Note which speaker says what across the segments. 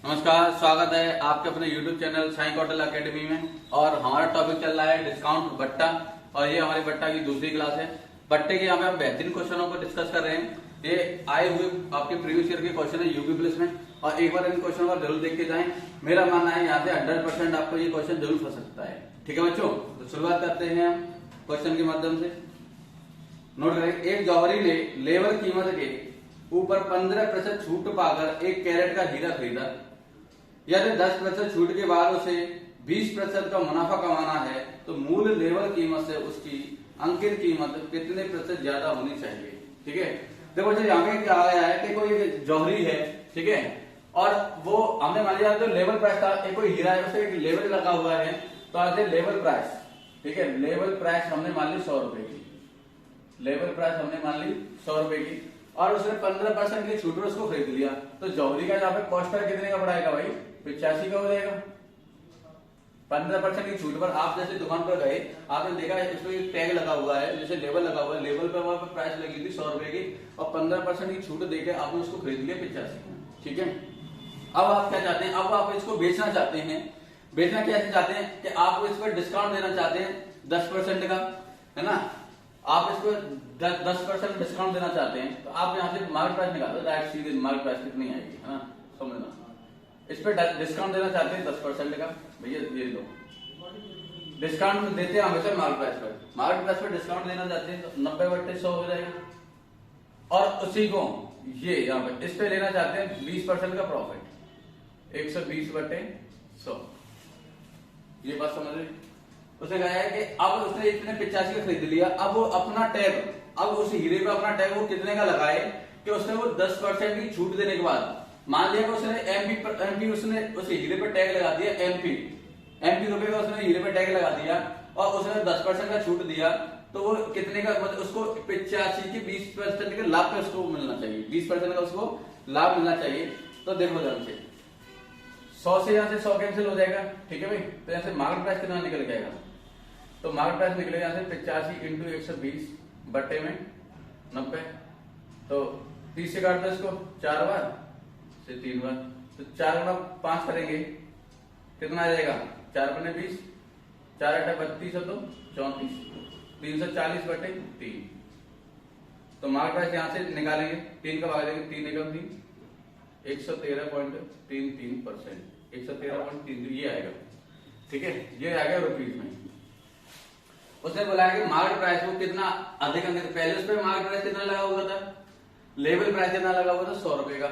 Speaker 1: नमस्कार, स्वागत है आपके अपने YouTube channel Sai Kautil academy में। और हमारा टॉपिक चल रहा है डिस्काउंट बट्टा, और ये हमारी बट्टा की दूसरी क्लास है। बट्टे के यहाँ पे हम बेहतरीन क्वेश्चनों को डिस्कस कर रहे हैं। ये आए हुए आपके प्रीवियस ईयर के क्वेश्चन है यूपी पुलिस में, और एक बार इन क्वेश्चन को जरूर देख के जाएं। मेरा मानना है यहाँ से 100% आपको ये क्वेश्चन जरूर फंस सकता है। ठीक है बच्चों, तो शुरुआत करते हैं हम क्वेश्चन के माध्यम से। नोट करें, एक जौहरी ने लेबर कीमत के ऊपर 15% छूट पाकर 1 कैरेट का हीरा खरीदा। यदि 10% छूट के बाद उसे 20% का मुनाफा कमाना है तो मूल लेबर कीमत से उसकी अंकित कीमत कितने प्रतिशत ज्यादा होनी चाहिए। ठीक है, देखो जी यहाँ पे क्या आया है कि कोई जौहरी है, ठीक है, और वो हमने मान लिया तो लेबर प्राइस था, एक कोई हीरा है उसे एक लेबर लगा हुआ है, तो आज लेबर प्राइस, ठीक है, लेबर प्राइस हमने मान ली 100 रुपए की, लेबर प्राइस हमने मान ली 100 रुपए की, और उसने 15% की छूट पर उसको खरीद लिया। तो जौहरी का यहाँ पे कॉस्ट पर कितने का पड़ेगा भाई? 85 का हो जाएगा। 15% की छूट पर आप जैसे दुकान पर गए, आपने देखा इसमें एक टैग लगा हुआ है, जैसे लेबल लगा हुआ है, लेबल पर वहां पर प्राइस लगी थी 100 रुपए की, और 15% की छूट देके आपने उसको खरीद लिया 85। ठीक है, अब आप क्या चाहते हैं? अब आप इसको बेचना चाहते हैं। बेचना कैसे चाहते हैं कि आप इस पर डिस्काउंट देना चाहते हैं 10% का, है ना। आप इसको 10% डिस्काउंट देना चाहते हैं, तो आप यहाँ से मार्केट प्राइस निकालो, डायरेक्ट सीधे मार्केट प्राइस कितनी आएगी, है ना, समझना। इस पे डिस्काउंट देना चाहते हैं 10% का, भैया ये लो, डिस्काउंट देते हैं हमेशा मार्केट प्राइस पर। मार्केट प्राइस पर डिस्काउंट देना चाहते हैं तो 90/100 हो जाएगा, और उसी को ये यहाँ पे इस पे लेना चाहते हैं 20% का प्रॉफिट, 120/100। ये बात समझ रहे? उसने कहा है कि अब उसने इतने 85 का खरीद लिया, अब वो अपना टैग, अब उस हीरे पे अपना टैग वो कितने का लगाए कि उसने वो 10% की छूट देने के बाद, मान लिया कि उसने एमपी उसने उस हीरे पे टैग लगा दिया, एमपी रुपए का उसने हीरे पे टैग लगा दिया, और उसने 10% का छूट दिया, तो वो कितने का, मतलब उसको 85 की 20% के लाभ पे उसको मिलना चाहिए, 20% का उसको लाभ मिलना चाहिए। तो देखो ध्यान से, 100 से यहाँ से 100 कैंसिल हो जाएगा, ठीक है भाई। तो यहाँ से मार्केट प्राइस कितना निकल जाएगा? तो मार्केट प्राइस निकलेगा यहाँ से 85 इंटू 120 बट्टे में 90, तो 30 से काट दो इसको 4 बार से 3 बार, तो 4 गुना 5 करेंगे, कितना आ जाएगा? 4×20, 4×8 32 तो 34, 340/3। तो मार्केट प्राइस यहाँ से निकालेंगे, 3 का भाग देंगे, 3 एकम 3, 113.33%, 113.33 ये आएगा। ठीक है, ये आ गया रुपीज में। उसने बोला है कि मार्केट प्राइस को कितना अधिक अंक, पहले उस पर मार्केट प्राइस कितना लगा हुआ था, लेवल प्राइस कितना लगा हुआ था 100 रुपए का,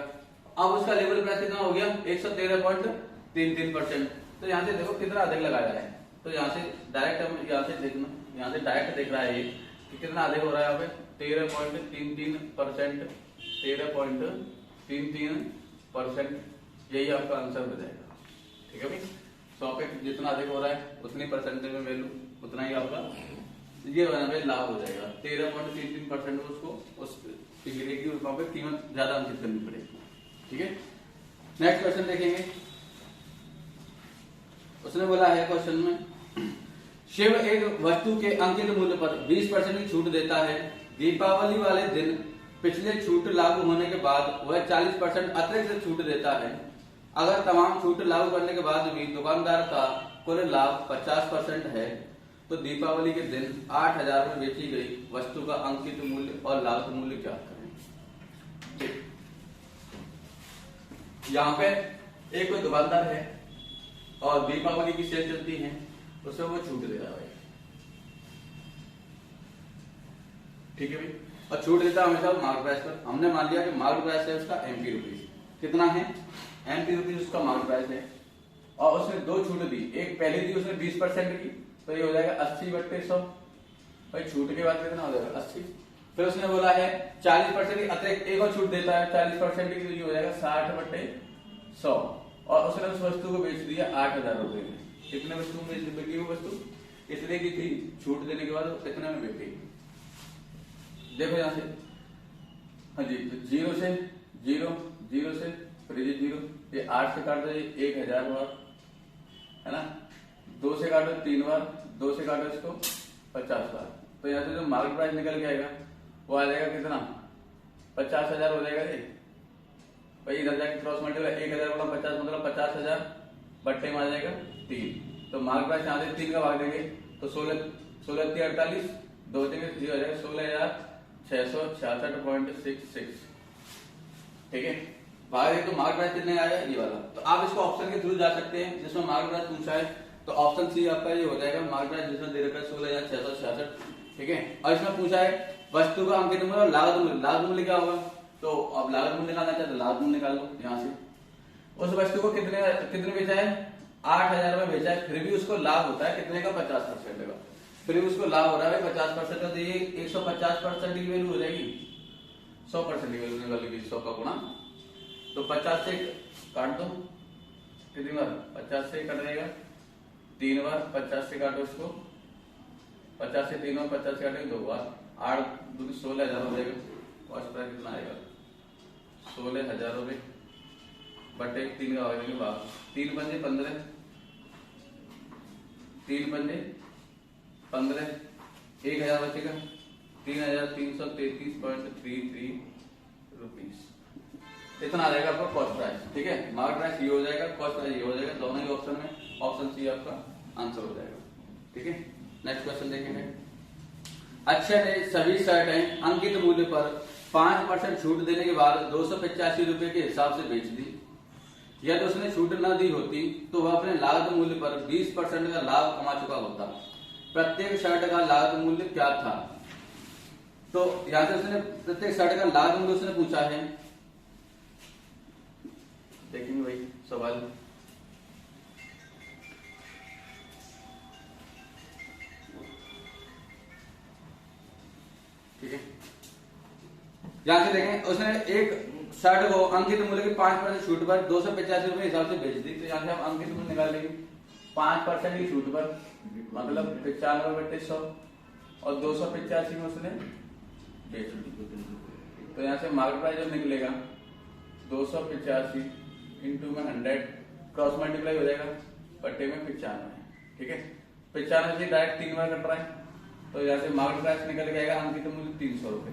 Speaker 1: अब उसका लेवल प्राइस कितना हो गया 113.33%। तो यहाँ से देखो कितना अधिक लगाया है, तो यहाँ से डायरेक्ट हम यहाँ से देखना, यहाँ से डायरेक्ट देख रहा है ये कि कितना अधिक हो रहा है यहाँ पे 13.33%, 13.33%, यही आपका आंसर हो जाएगा। ठीक है भाई, 100 पे जितना अधिक हो रहा है उतनी परसेंटेज में वैल्यू उतना ही आपका ये लाभ हो जाएगा। 13.33% उसको उस हीरे की वहां पे कीमत ज्यादा अंकित करनी पड़ेगी। ठीक है, नेक्स्ट क्वेश्चन देखेंगे। उसने बोला है क्वेश्चन में, शिव एक वस्तु के अंकित मूल्य पर 20% की छूट देता है। दीपावली वाले दिन पिछले छूट लागू होने के बाद वह 40% अतिरिक्त छूट देता है। अगर तमाम छूट लागू करने के बाद भी दुकानदार का कुल लाभ 50% है, तो दीपावली के दिन 8,000 में बेची गई वस्तु का अंकित मूल्य और लागत मूल्य क्या करें। यहाँ पे एक कोई दुकानदार है और दीपावली की सेल चलती है, उसमें वो छूट दे रहा है। ठीक है भाई, और छूट देता हमेशा मार्केट प्राइस पर। हमने मान लिया कि मार्केट प्राइस है उसका MP रुपीज, कितना है MP रुपीज उसका मार्केट प्राइस है, और उसने 2 छूट दी। एक पहले दी उसने 20% की, तो ये हो जाएगा 80/100, भाई छूट के बाद कितना हो जाएगा 80। फिर उसने बोला है 40% की अतिरिक्त एक और छूट देता है 40% की, तो ये हो जाएगा 60/100, और उसने उस वस्तु को बेच दिया 8,000 रुपए में। कितने वस्तु में बिकी वो वस्तु? इसलिए की थी, छूट देने के बाद कितने में बिकी? देखो यहाँ से, हाँ जी, तो 0 से 0, 0 से फिर ये 0, ये 8 से काट दो, ये 1,000 बार, है ना, 2 से काटो 3 बार, 2 से काटो इसको 50 बार। तो यहाँ से जो मार्केट प्राइस निकल के आएगा वो आ जाएगा कितना? 50,000 हो जाएगा। ये भाई इधर जाके क्रॉस मल्टीप्लाई 1,000 गुणा 50 मतलब 50,000 बट्टे में आ जाएगा 3। तो मार्क प्राइस यहाँ से 3 का भाग देंगे तो 16 2 देंगे 0 हो जाएगा 16,666.66। ठीक है, भाग देंगे तो मार्क प्राइस कितने आया ये वाला। तो आप इसको ऑप्शन के थ्रू जा सकते हैं जिसमें मार्क प्राइस पूछा है, तो ऑप्शन सी आपका ये हो जाएगा। मार्क प्राइस जिसमें दे रखा है 16,666। ठीक है, और इसमें पूछा है वस्तु का अंकित मूल्य और लागत मूल्य। लागत मूल्य क्या होगा, तो अब लागत मूल्य निकालना चाहते लागत मूल्य निकाल लो यहाँ से। उस वस्तु को कितने बेचा है, 8,000 में बेचा है, फिर भी उसको लाभ होता है कितने का, 50% का। फिर भी उसको लाभ हो रहा है 50% का, तो ये 150% की वैल्यू हो जाएगी, 100% की वैल्यू निकालेगी 100 का गुणा। तो 50 से काट दो, कितनी बार 50 से कट जाएगा 3 बार, 50 से काटो इसको, 50 से 3 बार 50 से काटेंगे 2 बार, 8 दूनी 16,000 हो जाएगा। कॉस्ट प्राइस कितना आएगा, 16,000 रुपए बटे 3 का भाग 3 पंजे 15, 3 पंजे 15, 1,000 बचेगा 3,333.33 रुपीज। इतना आ जाएगा आपका कॉस्ट प्राइस। ठीक है, मार्क प्राइस ये हो जाएगा, कॉस्ट प्राइस ये हो जाएगा, दोनों ही ऑप्शन में ऑप्शन सी आपका आंसर हो जाएगा। ठीक है, नेक्स्ट क्वेश्चन देखेंगे। अक्षय ने सभी शर्टें अंकित मूल्य पर 5% छूट देने के बाद 285 रुपए के हिसाब से बेच दी। यदि उसने छूट न दी होती तो वह अपने लागत मूल्य पर 20% का लाभ कमा चुका होता। प्रत्येक शर्ट का लागत मूल्य क्या था। तो यहां से उसने प्रत्येक शर्ट का लागत मूल्य उसने पूछा है, देखेंगे भाई सवाल। ठीक है, यहां से देखें उसने एक शर्ट को अंकित मूल्य की 5% छूट पर 285 रुपए हिसाब से बेच दी। तो यहाँ से हम अंकित मूल्य निकाल लेंगे, 5% की छूट पर मतलब 95/100 और 285 में उसने बेच दी। तो यहाँ से मार्केट प्राइस जो निकलेगा 285 इंटू में 100 क्रॉस मल्टीप्लाई हो जाएगा बट्टे में 95। ठीक है, 95 से डायरेक्ट 3 बार कट रहा है, तो यहाँ से मार्केट प्राइस निकल जाएगा अंकित मूल्य 300 रुपए।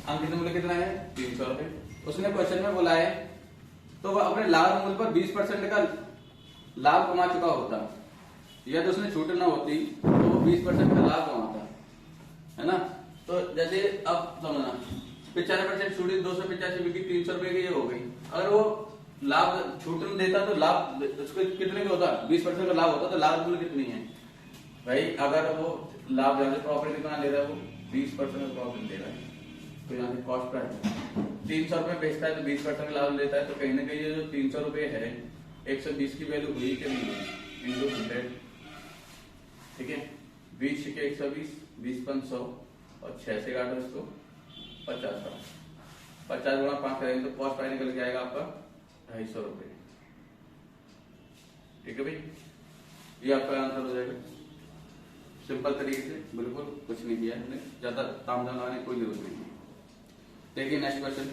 Speaker 1: अंकित मूल्य कितना है, 300 रुपए। उसने क्वेश्चन में बोला है तो वह अपने लागत मूल्य पर 20% का लाभ कमा चुका होता। यदि तो उसने छूट ना होती तो वो 20% का लाभ कमाता, है ना। तो जैसे अब समझना 95% छूट 285 बिकी 300 रुपए की ये हो गई। अगर वो लाभ छूट नहीं देता तो लाभ उसको कितने का होता, 20% का लाभ होता, तो लागत मूल्य कितनी है भाई। अगर वो लाभ जहाँ से प्रॉफिट कितना ले रहा है, वो 20% का प्रॉफिट दे रहा है, तो यहाँ से कॉस्ट प्राइस 300 रुपए बेचता है तो 20% का लाभ लेता है। तो कहीं ना कहीं ये जो 300 रुपए है 120 की वैल्यू हुई कि नहीं हुई, इंटू 100। ठीक है, 20 के 120, 20 500 और 6 से काटो इसको 50 का, 50 गुणा 5 करेंगे तो कॉस्ट प्राइस निकल के आएगा आपका 250 रुपए। ठीक है भाई, ये आपका आंसर हो जाएगा सिंपल तरीके से, बिल्कुल कुछ नहीं किया हमने, ज्यादा तामझाम लगाने की कोई जरूरत नहीं है। देखिए नेक्स्ट क्वेश्चन।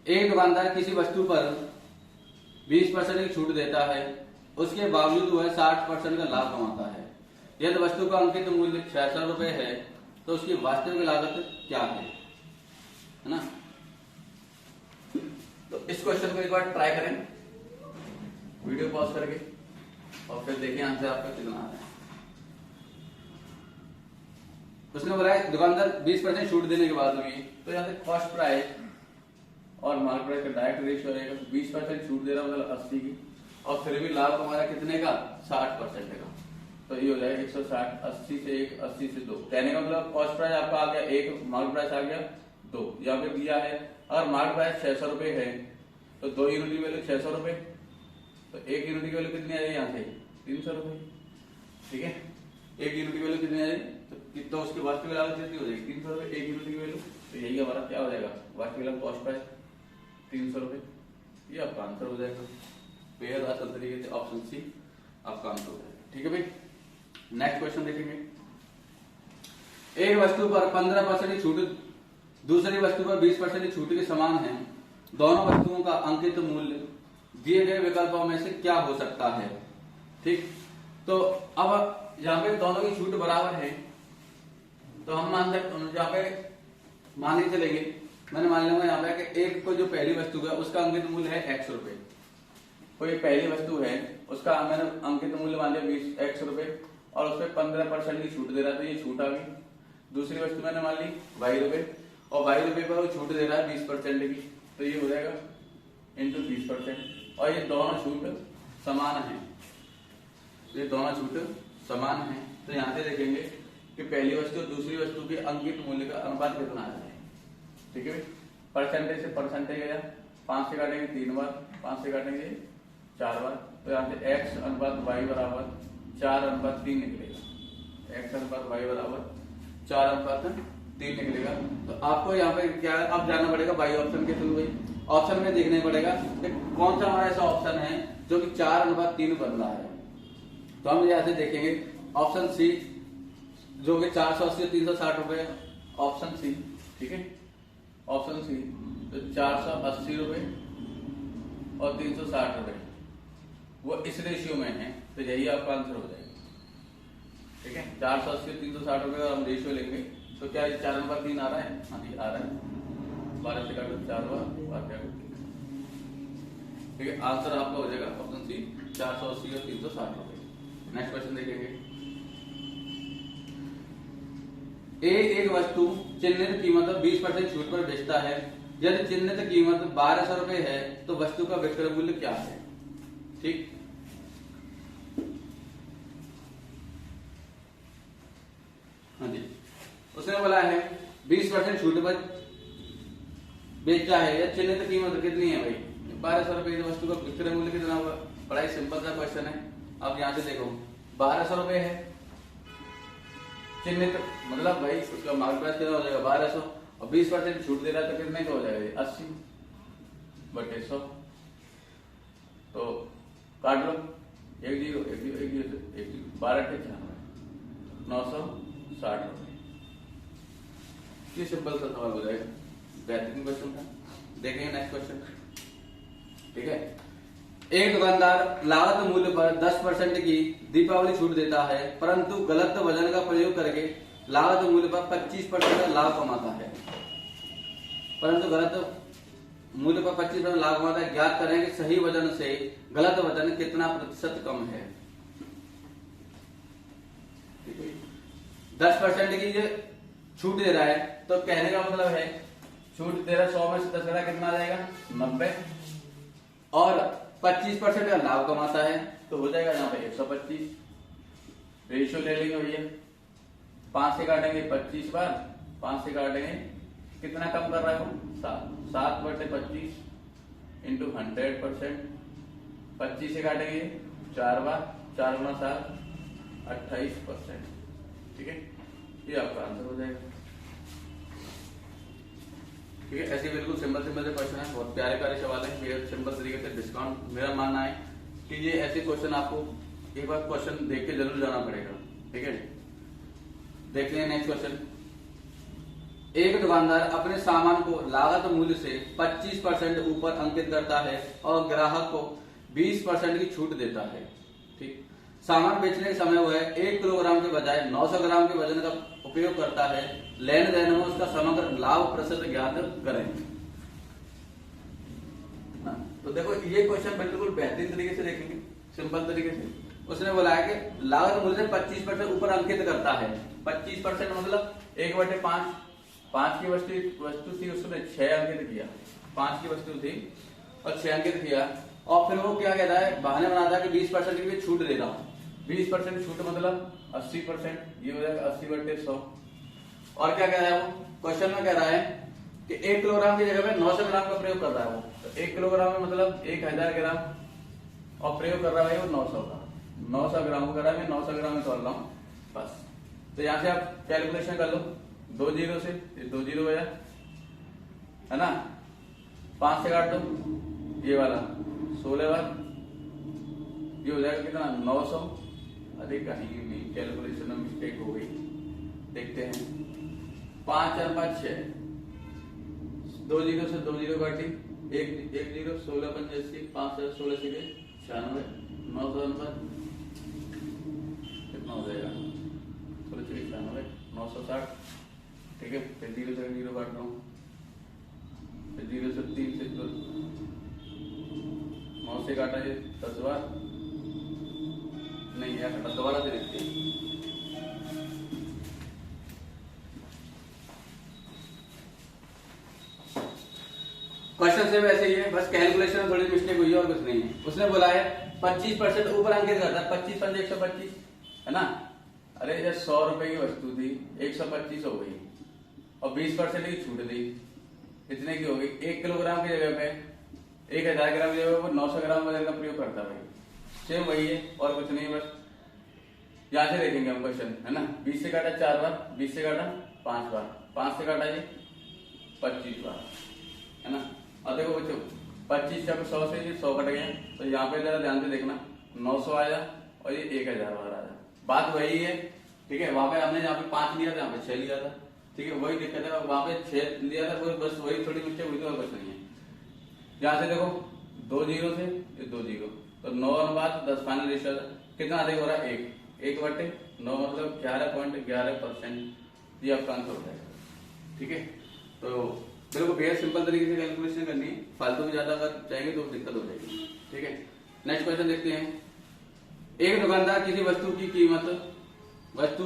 Speaker 1: एक दुकानदार किसी वस्तु पर 20% की छूट देता है, उसके बावजूद वह 60% का लाभ कमाता है। यदि वस्तु का अंकित मूल्य 66 रुपए है तो उसकी वास्तविक लागत क्या है ना। तो इस क्वेश्चन को एक बार ट्राई करें, वीडियो पॉज करके, और फिर देखिए आंसर आपका कितना आ रहा है। उसने बोला है दुकानदार 20% छूट देने के बाद में, तो यहाँ से कॉस्ट प्राइस और मार्केट प्राइस का डायरेक्ट रेशियो रहेगा। 20% छूट दे रहा मतलब 80 की, और फिर भी लाभ हमारा कितने का, 60% का। तो ये हो जाएगा 160, 80 से 1, 80 से 2। कहने का मतलब कॉस्ट प्राइस आपका आ गया 1, मार्केट प्राइस आ गया 2। यहाँ पे दिया है अगर मार्केट प्राइस 600 रुपए है तो 2 यूनिट की वैल्यू 600 रुपए, तो 1 यूनिट की वैल्यू कितनी आ जाएगी यहाँ से 300 रुपए। ठीक है, 1 यूनिट की वैल्यू कितनी आ जाएगी, तो उसकी वास्तविक लागत कितनी हो जाएगी 300 रुपए 1 यूनिट की वैल्यू। तो यही हमारा क्या हो जाएगा, वास्तविक लागत कॉस्ट प्राइस 300 रुपए। ये आपका आंसर हो जाएगा, बेहद आसान तरीके से ऑप्शन सी आपका आंसर हो जाएगा। ठीक है भाई, नेक्स्ट क्वेश्चन देखेंगे। एक वस्तु पर 15% की छूट दूसरी वस्तु पर 20% की छूट के समान है। दोनों वस्तुओं का अंकित मूल्य दिए गए विकल्पों में से क्या हो सकता है। ठीक, तो अब यहाँ पे दोनों की छूट बराबर है, तो हम यहाँ पे मान के चलेंगे मैंने मान लूंगा यहाँ पे कि एक को जो पहली वस्तु है उसका अंकित मूल्य है x रुपए, कोई पहली वस्तु है उसका मैंने अंकित मूल्य मान लिया 20 x रुपए और उसपे 15% की छूट दे रहा था, ये छूट आ गई। दूसरी वस्तु मैंने मान ली y रुपए और y रुपए पर वो छूट दे रहा है 20% की, तो ये हो जाएगा इंटू 20%। और ये दोनों छूट समान है, ये दोनों छूट समान है। तो यहाँ से देखेंगे कि पहली वस्तु और दूसरी वस्तु के अंकित मूल्य का अनुपात कितना आ है। ठीक है, परसेंटेज से परसेंटेज गया, 5 से काटेंगे 3 बार, 5 से काटेंगे 4 बार, तो यहाँ से x अनुपात y बराबर 4:3 निकलेगा। x अनुपात y बराबर 4:3 निकलेगा। तो आपको यहाँ पे क्या अब जाना पड़ेगा बाई ऑप्शन के थ्रू। भाई ऑप्शन में देखना पड़ेगा कि कौन सा हमारा ऐसा ऑप्शन है जो कि 4:3 बन रहा है। तो हम यहाँ से देखेंगे ऑप्शन सी जो कि 480 और 360 रुपए, ऑप्शन सी। ठीक है, ऑप्शन सी तो 480 रुपए और 360 रुपए वो इस रेशियो में है, तो यही आपका आंसर हो जाएगा। ठीक है, 480 और 360 रुपए का हम रेशियो लेंगे तो क्या ये 4:3 आ रहा है? हाँ जी आ रहा है। 12 से काटो 4 बार। ठीक है, आंसर आपका हो जाएगा ऑप्शन सी 480 और 360 रुपए। नेक्स्ट क्वेश्चन देखेंगे। एक वस्तु चिन्हित कीमत 20% छूट पर बेचता है। यदि चिन्हित कीमत 1200 रुपए है तो वस्तु का विक्रय मूल्य क्या है? ठीक, हाँ जी, उसने बोला है 20% छूट पर बेचता है या चिन्हित कीमत कितनी है? भाई 1200 रुपए, वस्तु का विक्रय मूल्य कितना होगा? बड़ा ही सिंपल सा क्वेश्चन है। अब यहाँ से देखो 1200 रुपए है चिन्हित, मतलब भाई उसका मार्केट प्राइस कितना हो जाएगा? 1200 और 20% छूट दे रहा है तो कितने का हो जाएगा? 80/100। तो काट लो, 1 0 1 0 1 0 1 0 12 के 960 रुपए। ये सिंपल सा सवाल हो जाएगा, बेहतरीन क्वेश्चन था। देखेंगे नेक्स्ट क्वेश्चन। ठीक है, एक दुकानदार लागत मूल्य पर 10% की दीपावली छूट देता है परंतु गलत वजन का प्रयोग करके लागत मूल्य पर 25% का लाभ कमाता है। परंतु गलत मूल्य पर 25% लाभ कमाता है। ज्ञात करें कि सही वजन से गलत वजन कितना प्रतिशत कम है। 10% की जो छूट दे रहा है तो कहने का मतलब है छूट दे रहा है 100 में से 10 घटा कितना आ जाएगा? 90 और 25% का लाभ कमाता है तो हो जाएगा यहाँ पे 125। रेशियो ले लेंगे भैया, 5 से काटेंगे 25 बार, 5 से काटेंगे कितना कम कर रहा है वो? 7/25 इंटू 100%। 25 से काटेंगे 4 बार, 4 गुना 7 28%। ठीक है, ये आपका आंसर हो जाएगा। ठीक है, ऐसे बिल्कुल सिंपल से क्वेश्चन है, बहुत प्यारे प्यारे सवाल है। मेरे सिंपल तरीके से डिस्काउंट मेरा मानना है कि ये ऐसे क्वेश्चन आपको एक बार क्वेश्चन देख के जरूर जाना पड़ेगा। ठीक है, देखते हैं नेक्स्ट क्वेश्चन। एक दुकानदार अपने सामान को लागत मूल्य से 25% ऊपर अंकित करता है और ग्राहक को 20% की छूट देता है। ठीक, सामान बेचने के समय वह 1 किलोग्राम के बजाय 900 ग्राम के वजन का उपयोग करता है। लेन देन में उसका समग्र लाभ प्रतिशत ज्ञात करें। तो देखो ये क्वेश्चन बिल्कुल बेहतरीन तरीके से देखेंगे, सिंपल तरीके से। उसने बोला है कि लागत मूल्य से 25% ऊपर अंकित करता है। 25% मतलब 1/5। 5 की वस्तु थी, उसने 6 अंकित किया। 5 की वस्तु थी और 6 अंकित किया और फिर वो क्या कहता है, बहाने बनाता है कि 20% की छूट दे रहा हूं। 20% छूट मतलब 80%, ये हो जाएगा 80/100। और क्या कह रहा है वो क्वेश्चन में? कह रहा है कि 1 किलोग्राम की जगह पे 900 ग्राम का प्रयोग कर रहा है वो। तो 1 किलोग्राम में मतलब 1000 ग्राम और प्रयोग कर रहा है वो 900 का। 900 ग्राम को कर रहा है, मैं 900 ग्राम में तोड़ रहा हूँ बस। तो यहाँ से आप कैलकुलेशन कर लो, 2 0 से 2 0 हो जाए, है ना। 5 से काट दो, ये वाला 16 बार, ये हो जाएगा कितना? 900। अरे कहीं नहीं कैलकुलेशन में मिस्टेक हो गई, देखते हैं। 5 और 5 6, 2 0 से 2 0 काटी, 1 0, 16 5 80, 5 से 16 से 96, 900 पर कितना हो जाएगा? 16 से 96, 960। ठीक है, फिर 0 से 0 काट रहा हूँ, 0 से 3 से 9 से काटा ये 10 बार नहीं यार, काटा दोबारा से देखते हैं। क्वेश्चन से वैसे ही है, बस कैलकुलेशन में थोड़ी मिस्टेक हुई है और कुछ नहीं है। उसने बोला है 25% ऊपर अंकित करता है, 25 पंजे 125 है ना। अरे जब 100 रुपए की वस्तु थी 125 हो गई और 20% की छूट दी, इतने की हो गई। 1 किलोग्राम की जगह पे 1000 ग्राम की जगह पे 900 ग्राम वजन का प्रयोग करता है भाई। सेम वही है और कुछ नहीं, बस यहाँ से देखेंगे हम क्वेश्चन है ना। 20 से काटा 4 बार, 20 से काटा 5 बार, 5 से काटा ये 25 बार है ना। और देखो बच्चों 25 जब 100 से ये 100 कट गया तो यहाँ पे जरा ध्यान से देखना 900 आया और ये 1000 बार आया। बात वही है, ठीक है। वहां पे हमने यहाँ पे 5 लिया था, यहाँ पे 6 लिया था, ठीक है। वही दिक्कत है, वहां पे 6 लिया था, बस वही थोड़ी मिस्टेक हुई थी और कुछ नहीं है। यहाँ से देखो 2 0 से ये 2 0 तो 9/10 फाइनल रेशियो कितना अधिक हो रहा है 1/9 मतलब 11.11%। ये आपका आंसर हो जाएगा, ठीक है। तो बिल्कुल बेहद सिंपल तरीके से कैलकुलेशन करनी है, फालतू में ज्यादा अगर चाहेंगे तो दिक्कत हो जाएगी, ठीक है। नेक्स्ट क्वेश्चन देखते हैं। एक दुकानदार किसी वस्तु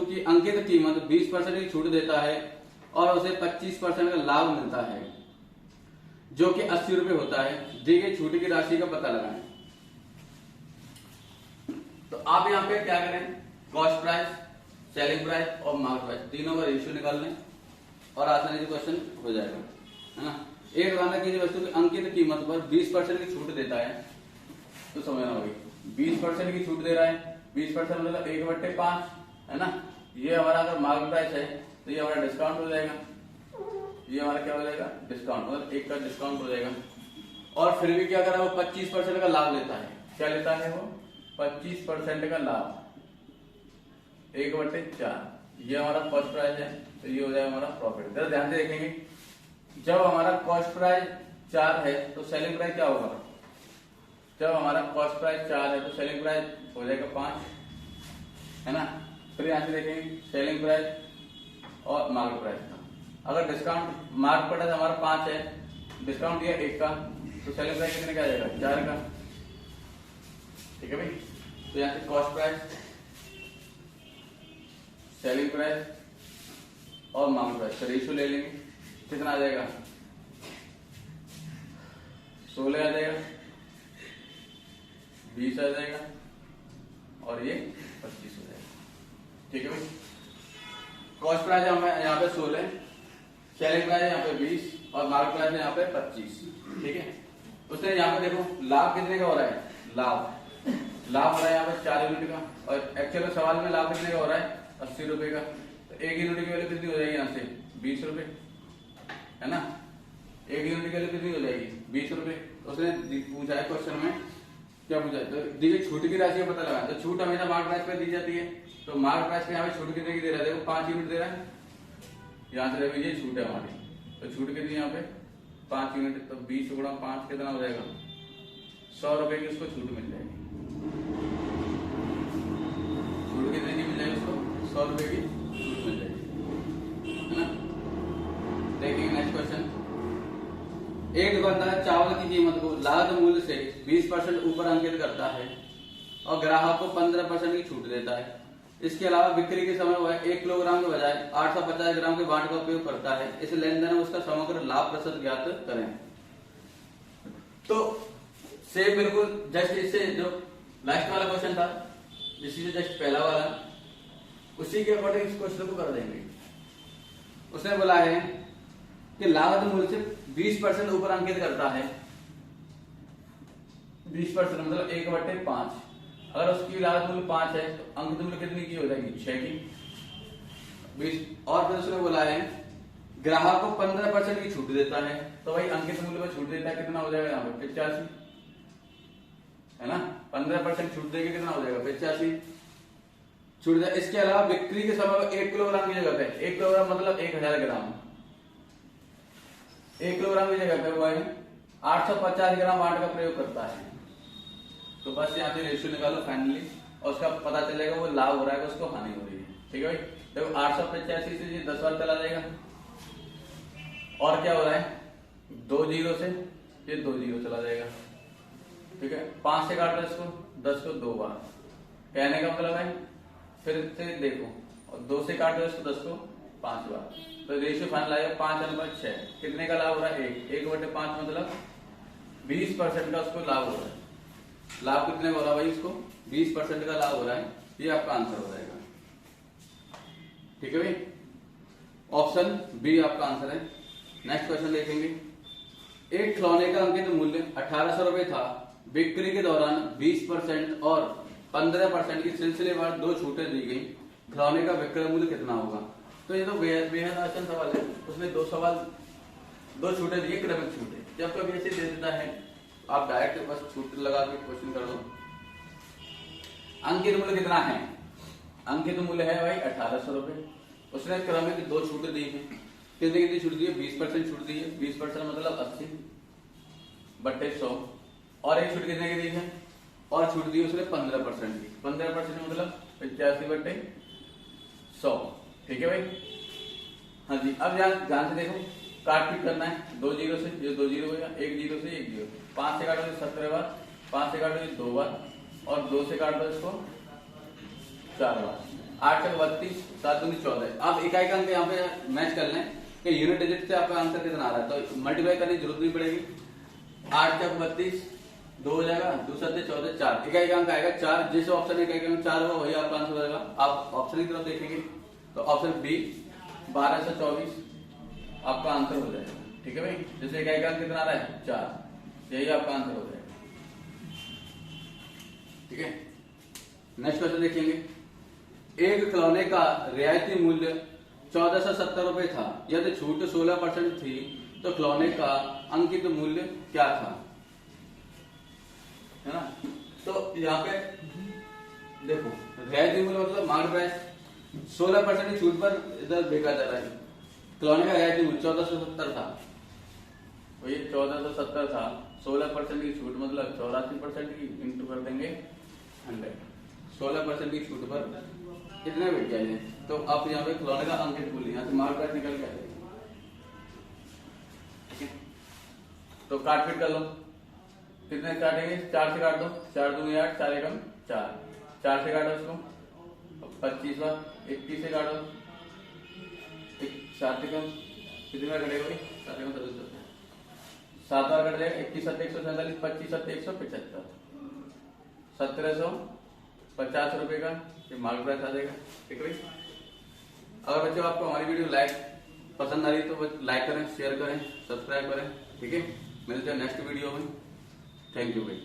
Speaker 1: की अंकित कीमत 20% की छूट देता है और उसे 25% का लाभ मिलता है, जो कि 80 रुपए होता है। दी गई छूट की राशि का पता लगाएं। तो आप यहाँ पे क्या करें, कॉस्ट प्राइस, सेलिंग प्राइस और मार्केट प्राइस तीनों का रेशियो निकाल लें और आसानी से क्वेश्चन हो जाएगा, है ना। एक दुकानदार किसी वस्तु की अंकित कीमत पर 20% की छूट देता है, तो समझना होगी 20% की छूट दे रहा है। 20% मतलब 1/5 है ना। ये हमारा अगर मार्केट प्राइस है तो ये हमारा डिस्काउंट हो जाएगा, ये हमारा क्या हो जाएगा डिस्काउंट, मतलब 1 का डिस्काउंट हो जाएगा। और फिर भी क्या करा वो 25% का लाभ लेता है। क्या लेता है वो 25% का लाभ, 1/4। ये हमारा कॉस्ट प्राइस है तो ये हो जाएगा हमारा प्रॉफिट। जरा ध्यान से देखेंगे, जब हमारा कॉस्ट प्राइस 4 है तो सेलिंग प्राइस क्या होगा। जब हमारा कॉस्ट प्राइस 4 है तो सेलिंग प्राइस हो जाएगा 5 है ना। फिर यहाँ से देखेंगे सेलिंग प्राइस और मार्केट प्राइस का। अगर डिस्काउंट मार्केट प्राइस हमारा 5 है, डिस्काउंट दिया 1 का, तो सेलिंग प्राइस कितने का आ जाएगा 4 का, ठीक है भाई। तो यहाँ से कॉस्ट प्राइस, सेलिंग प्राइस और मार्केट प्राइस का रेशियो ले लेंगे, कितना आ जाएगा 16 आ जाएगा, 20 आ जाएगा और ये 25 हो जाएगा, ठीक है भाई। कॉस्ट प्राइस यहाँ पे 16, सेलिंग प्राइस यहाँ पे 20 और मार्केट प्राइस यहाँ पे 25, ठीक है। उसने यहाँ पे देखो लाभ कितने का हो रहा है, लाभ हो रहा है यहाँ पे 4 यूनिट का, और एक्चुअल सवाल में लाभ कितने का हो रहा है 80 रुपए का। तो 1 यूनिट की वैल्यू कितनी हो जाएगी यहाँ से 20 रुपए है ना। 1 यूनिट की वैल्यू कितनी हो जाएगी 20 रुपए। उसने पूछा है क्वेश्चन में, क्या पूछा है, तो दी गई छूट की राशि का पता लगाना। तो छूट हमेशा मार्केट प्राइस पे दी जाती है, तो मार्केट प्राइस पे यहाँ पे छूट कितने की दे रहा है, देखो 5 यूनिट दे रहा है। यहाँ से देखो ये छूट है हमारी, तो छूट कितनी यहाँ पे 5 यूनिट, तो 20 गुणा 5 कितना हो जाएगा 100 रुपए की उसको छूट मिल जाएगी। छूट कितने की मिल जाएगी उसको 100 रुपए की छूट मिल जाएगी, है ना। देखिए नेक्स्ट क्वेश्चन। एक दुकानदार चावल की कीमत को लागत मूल्य से 20% ऊपर अंकित करता है और ग्राहक को 15% की छूट देता है। इसके अलावा बिक्री के समय वह 1 किलोग्राम के बजाय 850 ग्राम के बाट का उपयोग करता है। इस लेनदेन में उसका समग्र लाभ प्रतिशत ज्ञात करें। तो से बिल्कुल जस्ट इससे जो लास्ट वाला क्वेश्चन था, जिससे जो जस्ट पहला वाला, उसी के अकॉर्डिंग इस क्वेश्चन को कर देंगे। उसने बोला है कि लागत मूल्य से 20% ऊपर अंकित करता है, 20% मतलब 1/5। अगर उसकी लागत मूल्य 5 है तो अंकित मूल्य कितनी की हो जाएगी 6 की 20। और फिर उसने बोला है ग्राहक को 15% की छूट देता है, तो भाई अंकित मूल्य पर छूट देता है, कितना हो जाएगा यहाँ पे 85 है ना। 15% छूट देगा कितना हो जाएगा 85 छूट जाए। इसके अलावा बिक्री के समय 1 किलोग्राम की जगह पे 1 किलोग्राम मतलब 1000 ग्राम, 1 किलोग्राम की जगह पे वो है 850 ग्राम आटे का प्रयोग करता है। तो बस यहाँ से रेशियो निकालो फाइनली, और उसका पता चलेगा वो लाभ हो रहा है उसको हानि हो रही है, ठीक है भाई। देखो 885 से 10 बार चला जाएगा, और क्या हो रहा है 2 जीरो से ये 2 जीरो चला जाएगा, ठीक है। 5 से काट दो इसको, 10 को 2 बार, कहने का मतलब है फिर से देखो, और 2 से काट दो इसको 10 को 5 बार, तो रेशियो फाइनल आएगा 5:6। कितने का लाभ हो रहा है? 1/5 मतलब 20% का उसको लाभ हो रहा है। लाभ कितने का हो रहा है भाई? इसको 20% का लाभ हो रहा है। ये आपका आंसर हो जाएगा, ठीक है भाई। ऑप्शन बी आपका आंसर है। नेक्स्ट क्वेश्चन देखेंगे। एक खिलौने का अंकित मूल्य 1800 रुपए था, बिक्री के दौरान 20% और 15% की सिलसिलेवार 2 छूटें दी गई, खिलौने का विक्रय मूल्य कितना होगा? तो ये तो बेहद आसान सवाल है। उसने 2 छूटें दी, क्रमिक छूटें। जब कभी ऐसे दे देता है आप डायरेक्ट बस छूट लगा के क्वेश्चन कर दो। अंकित मूल्य कितना है? अंकित मूल्य है भाई 1800 रुपए। उसने क्रमिक 2 छूटें दी है। कितनी छूट दी है? 20% छूट दी है। 20% मतलब 80/100। और एक छूट कितने की दी है? और छूट दी उसने 15% की। 15% मतलब 85/100, ठीक है भाई। हाँ जी, अब ध्यान से देखो, काटपीट करना है। 2 जीरो से ये 2 जीरो हो गया, 1 जीरो से 1 जीरो। 5 से काटो 17 बार, 5 से काटो 2 बार, और 2 से काट दो इसको 4 बार। 8 तक 32, 7 दूनी 14। आप इकाई का अंक यहाँ पे मैच कर लें कि यूनिट डिजिट से आपका आंसर कितना आ रहा है, तो मल्टीप्लाई करने की जरूरत नहीं पड़ेगी। 8 तक 32, 2 हो जाएगा, 2 7 14, 4। इकाई का अंक आएगा 4। जिस ऑप्शन में इकाई का अंक 4 होगा वही आपका आंसर हो जाएगा। आप ऑप्शन की तरफ देखेंगे तो ऑप्शन बी 12 से 24 आपका आंसर हो जाएगा, ठीक है भाई। जैसे इकाई का अंक कितना आ रहा है? 4, यही आपका आंसर हो जाएगा, ठीक है। नेक्स्ट क्वेश्चन देखेंगे। एक खिलौने का रियायती मूल्य 1470 रुपए था, यदि छूट 16% थी तो खिलौने का अंकित मूल्य क्या था? है ना। तो यहाँ पे देखो, रियायती मूल्य मतलब मार्केट प्राइस 16% की छूट पर इधर बेचा जा रहा है। खिलौने का रियायती मूल्य 1470 था, तो ये 1470 था। 16% की छूट मतलब 84% की इंटू कर देंगे 100। 16% की छूट पर कितने बैठ जाएंगे? तो आप यहाँ पे खिलौने का अंकित मूल्य यहाँ से मार्क प्राइस निकल के आ जाएगा, ठीक है। तो काटपीट कर लो। कितने काटेंगे? 4 से काट दो, 4 दूनी 8, 4 एकम 4। 4 से काटो इसको 25 बार, 21 से काटो 7 एकम कितनी बार कटेगा भाई? 7 एकम 7 बार कट जाएगा। 21 7 147, 25 7 175, 1750 रुपए का ये मार्क प्राइस आ जाएगा, ठीक है भाई। अगर बच्चों आपको हमारी वीडियो पसंद आ रही तो लाइक करें, शेयर करें, सब्सक्राइब करें, ठीक है। मिलते हैं नेक्स्ट वीडियो में। थैंक यू भाई।